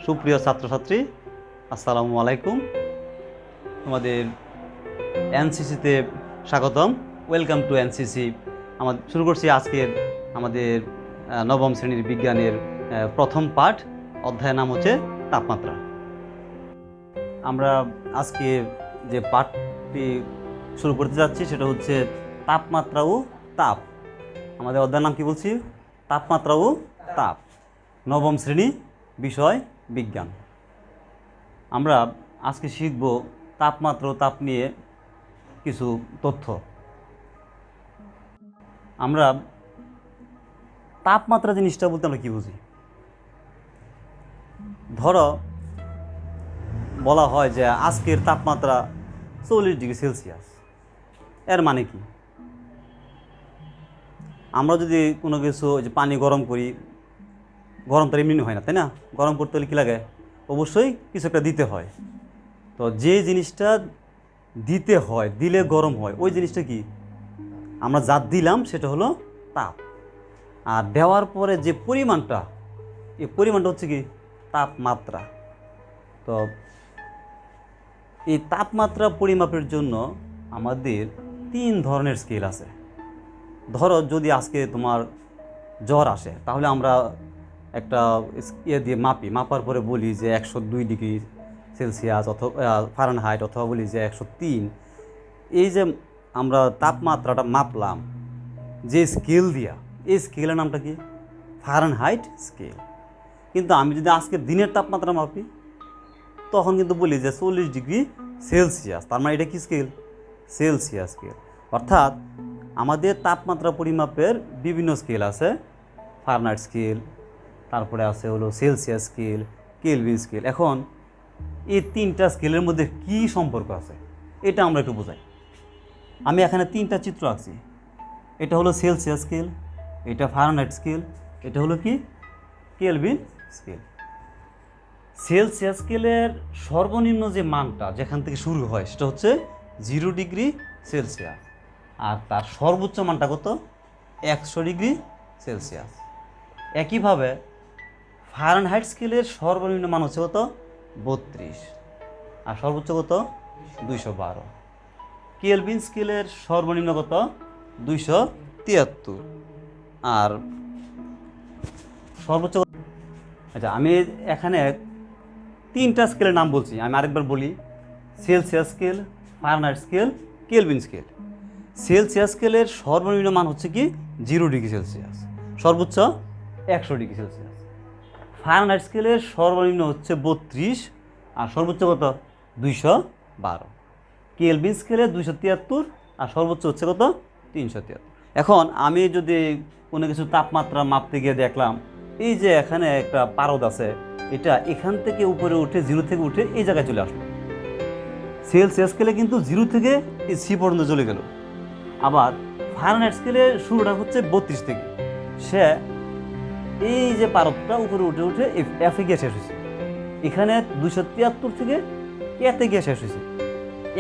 সুপ্রিয় ছাত্রছাত্রী, আসসালামু আলাইকুম। তোমাদের এনসিসিতে স্বাগতম। Welcome to NCC. শুরু করছি আজকের আমাদের নবম শ্রেণীর বিজ্ঞানের প্রথম পাঠ। অধ্যায়ের নাম হচ্ছে তাপমাত্রা। আমরা আজকে যে পাঠটি শুরু করতে যাচ্ছি সেটা হচ্ছে তাপমাত্রা ও তাপ। আমাদের অধ্যায়ের নাম কি বলছি? তাপমাত্রা ও তাপ, নবম শ্রেণী, বিষয় বিজ্ঞান। আমরা আজকে শিখব তাপমাত্রা ও তাপ নিয়ে কিছু তথ্য। আমরা তাপমাত্রা জিনিসটা বলতে আমরা কি বুঝি? ধরো বলা হয় যে আজকের তাপমাত্রা 40 ডিগ্রি সেলসিয়াস। এর মানে কি? আমরা যদি কোনো কিছু যে পানি গরম করি, গরম তো এমনি হয় না, তাই না? গরম করতে হলে কী লাগে? অবশ্যই কিছু একটা দিতে হয়। তো যে জিনিসটা দিতে হয়, দিলে গরম হয়, ওই জিনিসটা কি? আমরা যা দিলাম সেটা হলো তাপ। আর দেওয়ার পরে যে পরিমাণটা, এই পরিমাণটা হচ্ছে কি? তাপমাত্রা। তো এই তাপমাত্রা পরিমাপের জন্য আমাদের 3 ধরনের স্কেল আছে। ধরো যদি আজকে তোমার জ্বর আসে, তাহলে আমরা একটা দিয়ে মাপার পরে বলি যে 102 ডিগ্রি সেলসিয়াস অথবা ফারেনহাইট, অথবা বলি যে 103। এই যে আমরা তাপমাত্রাটা মাপলাম যে স্কেল দিয়া, এই স্কেলের নামটা কি? Fahrenheit scale. কিন্তু আমি যদি আজকের দিনের তাপমাত্রা মাপি, তখন কিন্তু বলি যে 40 ডিগ্রি সেলসিয়াস। তার মানে এটা কি স্কেল? Celsius scale. অর্থাৎ আমাদের তাপমাত্রা পরিমাপের বিভিন্ন স্কেল আছে। ফারেনহাইট স্কেল, তারপরে আছে হলো সেলসিয়াস স্কেল, কেলভিন স্কেল। এখন এই 3টা স্কেলের মধ্যে কি সম্পর্ক আছে এটা আমরা একটু বোঝাই। আমি এখানে 3টা চিত্র আঁকছি। এটা হলো সেলসিয়াস স্কেল, এটা ফারেনহাইট স্কেল, এটা হলো কি? Kelvin scale. সেলসিয়াস স্কেলের সর্বনিম্ন যে মানটা যেখান থেকে শুরু হয় সেটা হচ্ছে 0 ডিগ্রি সেলসিয়াস, আর তার সর্বোচ্চ মানটা কত? 100 ডিগ্রি সেলসিয়াস। একইভাবে ফারেনহাইট স্কেলের সর্বনিম্ন মান হচ্ছে কত? 32, আর সর্বোচ্চ কত? 212। কেলভিন স্কেলের সর্বনিম্ন কত? 273, আর সর্বোচ্চ। আচ্ছা, আমি এখানে 3টা স্কেলের নাম বলছি, আমি আরেকবার বলি। Celsius scale, Fahrenheit scale, Kelvin scale. Celsius স্কেলের সর্বনিম্ন মান হচ্ছে কি? 0 ডিগ্রি সেলসিয়াস, সর্বোচ্চ 100 ডিগ্রি সেলসিয়াস। ফারেনহাইট স্কেলের সর্বনিম্ন হচ্ছে 32, আর সর্বোচ্চ কত? 212। কেলভিন স্কেলে 273, আর সর্বোচ্চ হচ্ছে কত? 373। এখন আমি যদি কোনো কিছু তাপমাত্রা মাপতে গিয়ে দেখলাম এই যে এখানে একটা পারদ আছে, এটা এখান থেকে উপরে উঠে 0 থেকে উঠে এই জায়গায় চলে আসলো। সেলসিয়াস স্কেলে কিন্তু 0 থেকে এই সি পর্যন্ত চলে গেল। আবার ফারেনহাইট স্কেলে শুরুটা হচ্ছে 32 থেকে, সে এই যে পারদটা উপরে উঠে উঠে এফে গিয়ে শেষ হয়েছে। এখানে 273 থেকে এতে গিয়ে শেষ হয়েছে।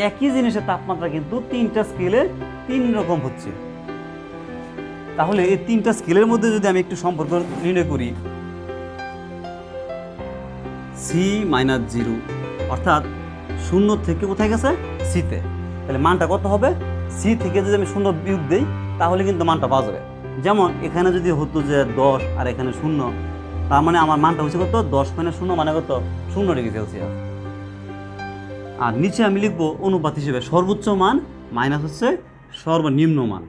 একই জিনিসের তাপমাত্রা কিন্তু 3টা স্কেলে 3 রকম হচ্ছে। তাহলে এই 3টা স্কেলের মধ্যে যদি আমি একটু সম্পর্ক নির্ণয় করি, C-0, অর্থাৎ 0 থেকে কোথায় গেছে? সিতে। তাহলে মানটা কত হবে? সি থেকে যদি আমি 0 বিয়োগ দিই তাহলে কিন্তু মানটা পাওয়া যাবে। যেমন এখানে যদি হতো যে 10 আর এখানে 0, তার মানে আমার মানটা হচ্ছে কত? 10 - 0 মানে কত? 0 ডিগ্রি সেলসিয়াস। আর নিচে আমি লিখবো অনুপাত হিসেবে সর্বোচ্চ মান মাইনাস হচ্ছে সর্বনিম্ন মান,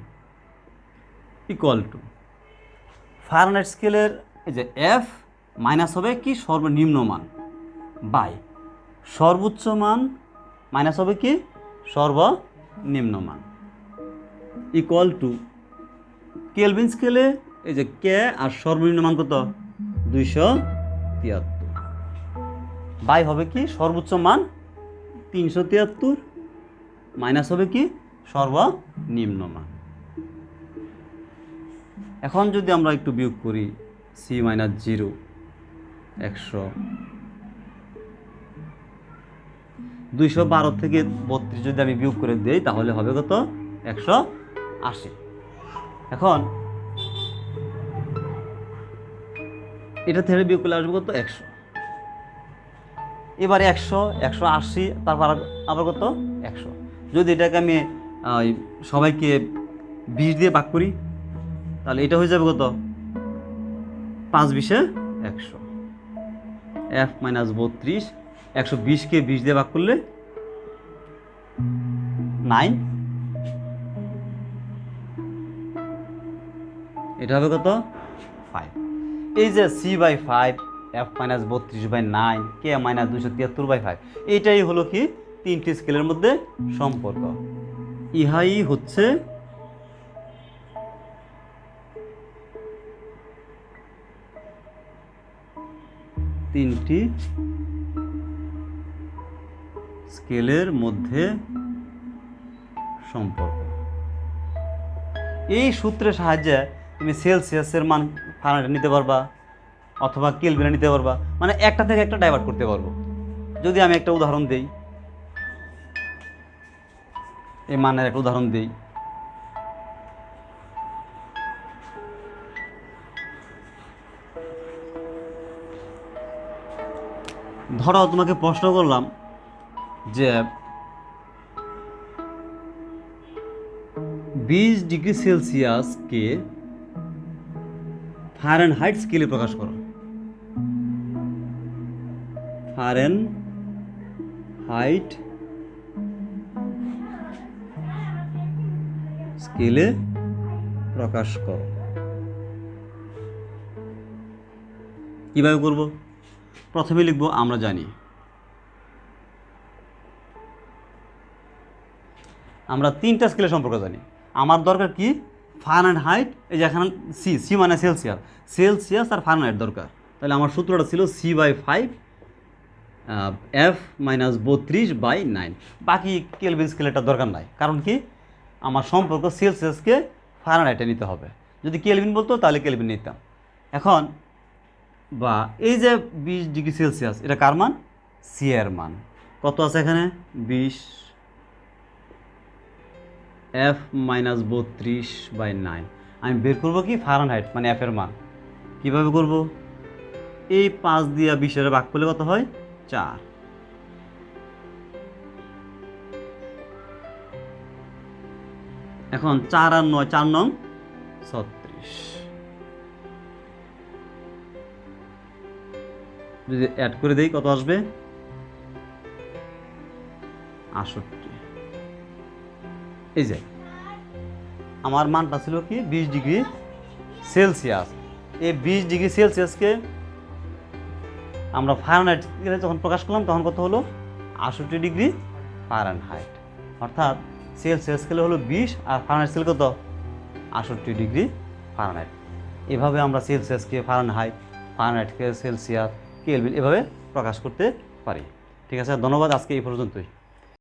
ইকুয়াল টু ফারেনহাইট স্কেলের এই যে এফ মাইনাস হবে কি? সর্বনিম্ন মান, বাই সর্বোচ্চ মান মাইনাস হবে কি? সর্বনিম্ন মান, ইকুয়াল টু কেলভিন স্কেলে এই যে কে আর সর্বনিম্ন মান কত? 273, বাই হবে কি? সর্বোচ্চ মান 373, মাইনাস হবে কি? সর্বনিম্ন মান। এখন যদি আমরা একটু বিয়োগ করি, C-0, 100, 212 থেকে 32 যদি আমি বিয়োগ করে দিই তাহলে হবে কত? 180। এখন এটা থেকে বিয়োগ করলে আসবে কত? 100। এবার 100, 180, তারপর আবার কত 100। যদি এটাকে আমি সবাইকে 20 দিয়ে ভাগ করি, তাহলে এটা হয়ে যাবে কত 5 20 100। f মাইনাস 32, 120কে 20 দিয়ে ভাগ করলে 9, এটা হবে কত 5। এই যে c/5, f minus 32/9, k minus 273/5, এইটাই হলো কি তিনটি স্কেলের মধ্যে সম্পর্ক। ইহাই হচ্ছে তিনটি স্কেলের মধ্যে সম্পর্ক। এই সূত্রের সাহায্যে তুমি সেলসিয়াসের মান ফারেনহাইটে নিতে পারবা অথবা কেলভিনে নিতে পারবা, মানে একটা থেকে একটা ডাইভার্ট করতে পারবো। যদি আমি একটা উদাহরণ দেই, এই মানের একটা উদাহরণ দেই, ধরো তোমাকে প্রশ্ন করলাম যে 20 ডিগ্রি সেলসিয়াসকে ফারেনহাইট স্কেলে প্রকাশ করো। ফারেনহাইট স্কেলে প্রকাশ করো। কিভাবে করব? প্রথমে লিখবো আমরা জানি, আমরা তিনটা স্কেলের সম্পর্ক জানি। আমার দরকার কি ফারেনহাইট, এই যে এখানে সি মানে সেলসিয়াস আর ফারেনহাইট দরকার। তাহলে আমার সূত্রটা ছিল c/5 f মাইনাস 32/9। বাকি কেলভিন স্কেলেরটা দরকার নাই, কারণ কি আমার সম্পর্ক সেলসিয়াসকে ফারেনহাইটে নিতে হবে। যদি কেলভিন বলতো তাহলে কেলভিন নিতাম। এখন বা এই যে 20 ডিগ্রি সেলসিয়াস, এটা কার মান? সি এর মান। কত আছে এখানে? 20, f মাইনাস 32/9। আমি বের করবো কি ফারেনহাইট মানে f এর মান। কিভাবে করব? এই 5 দিয়ে 20 ভাগ করলে কত হয়? 4। এখন 4 আর 9, 4 9 36। যদি অ্যাড করে দেই কত আসবে? 68। এই যে আমার মানটা ছিল কি 20 ডিগ্রি সেলসিয়াস। এই 20 ডিগ্রি সেলসিয়াসকে আমরা ফারেনহাইট যখন প্রকাশ করলাম তখন কত হলো? 68 ডিগ্রি ফারেনহাইট। অর্থাৎ সেলসিয়াস স্কেলে হলো 20 আর ফারেনহাইট স্কেলে কত? 68 ডিগ্রি ফারেনহাইট। এভাবে আমরা সেলসিয়াসকে ফারেনহাইট, ফারেনহাইটকে সেলসিয়াস, কেলভিন এভাবে প্রকাশ করতে পারি। ঠিক আছে, ধন্যবাদ। আজকে এই পর্যন্তই।